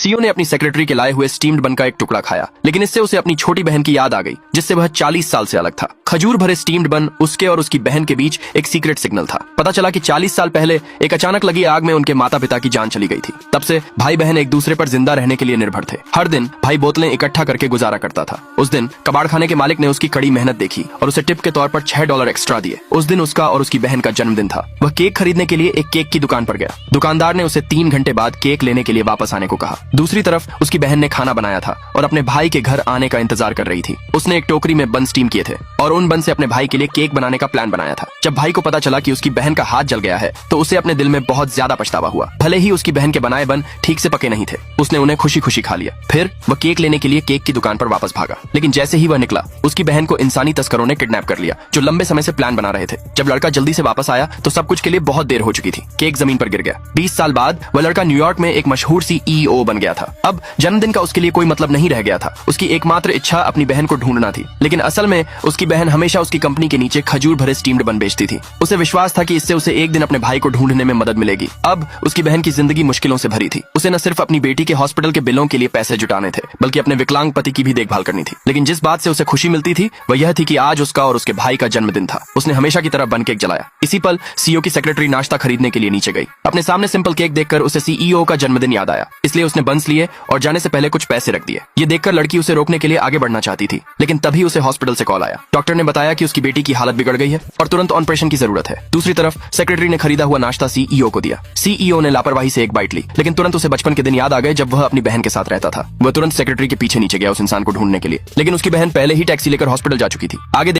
CEO ने अपनी secretary के लाए हुए स्टीम्ड बन का एक टुकड़ा खाया, लेकिन इससे उसे अपनी छोटी बहन की याद आ गई जिससे वह 40 साल से अलग था। खजूर भरे स्टीम्ड बन उसके और उसकी बहन के बीच एक सीक्रेट सिग्नल था। पता चला कि 40 साल पहले एक अचानक लगी आग में उनके माता पिता की जान चली गई थी। तब से भाई बहन एक दूसरे पर जिंदा रहने के लिए निर्भर थे। हर दिन भाई बोतलें इकट्ठा करके गुजारा करता था। उस दिन कबाड़ खाने के मालिक ने उसकी कड़ी मेहनत देखी और उसे टिप के तौर पर $6 एक्स्ट्रा दिए। उस दिन उसका और उसकी बहन का जन्मदिन था। वह केक खरीदने के लिए एक केक की दुकान पर गया। दुकानदार ने उसे 3 घंटे बाद केक लेने के लिए वापस आने को कहा। दूसरी तरफ उसकी बहन ने खाना बनाया था और अपने भाई के घर आने का इंतजार कर रही थी। उसने एक टोकरी में बन स्टीम किए थे और उन बन से अपने भाई के लिए केक बनाने का प्लान बनाया था। जब भाई को पता चला कि उसकी बहन का हाथ जल गया है तो उसे अपने दिल में बहुत ज्यादा पछतावा हुआ। भले ही उसकी बहन के बनाए बन ठीक से पके नहीं थे, उसने उन्हें खुशी खुशी खा लिया। फिर वह केक लेने के लिए केक की दुकान पर वापस भागा, लेकिन जैसे ही वह निकला उसकी बहन को इंसानी तस्करों ने किडनैप कर लिया जो लंबे समय से प्लान बना रहे थे। जब लड़का जल्दी से वापस आया तो सब कुछ के लिए बहुत देर हो चुकी थी। केक जमीन पर गिर गया। 20 साल बाद वह लड़का न्यूयॉर्क में एक मशहूर CEO बन गया था। अब जन्मदिन का उसके लिए कोई मतलब नहीं रह गया था। उसकी एकमात्र इच्छा अपनी बहन को ढूंढना थी, लेकिन असल में उसकी बहन हमेशा उसकी कंपनी के नीचे खजूर भरे स्टीम्ड बन बेचती थी। उसे विश्वास था कि इससे उसे एक दिन अपने भाई को ढूंढने में मदद मिलेगी। अब उसकी बहन की जिंदगी मुश्किलों से भरी थी। उसे न सिर्फ अपनी बेटी के हॉस्पिटल के बिलों के लिए पैसे जुटाने थे, बल्कि अपने विकलांग पति की भी देखभाल करनी थी। लेकिन जिस बात से उसे खुशी मिलती थी वह यह थी कि आज उसका और उसके भाई का जन्मदिन था। उसने हमेशा की तरह बन केक जलाया। इसी पल सीईओ की सेक्रेटरी नाश्ता खरीदने के लिए नीचे गई। अपने सामने सिंपल केक देखकर उसे सीईओ का जन्मदिन याद आया, इसलिए उसने बंस लिए और जाने से पहले कुछ पैसे रख दिए। ये देखकर लड़की उसे रोकने के लिए आगे बढ़ना चाहती थी, लेकिन तभी उसे हॉस्पिटल से कॉल आया। डॉक्टर ने बताया कि उसकी बेटी की हालत बिगड़ गई है और तुरंत ऑपरेशन की जरूरत है। दूसरी तरफ सेक्रेटरी ने खरीदा हुआ नाश्ता सीईओ को दिया। सीईओ ने लापरवाही से एक बाइट ली, लेकिन तुरंत उसे बचपन के दिन याद आ गए जब वह अपनी बहन के साथ रहता था। वह तुरंत सेक्रेटरी के पीछे नीचे गया उस इंसान को ढूंढने के लिए, लेकिन उसकी बहन पहले ही टैक्सी लेकर हॉस्पिटल जा चुकी थी। आगे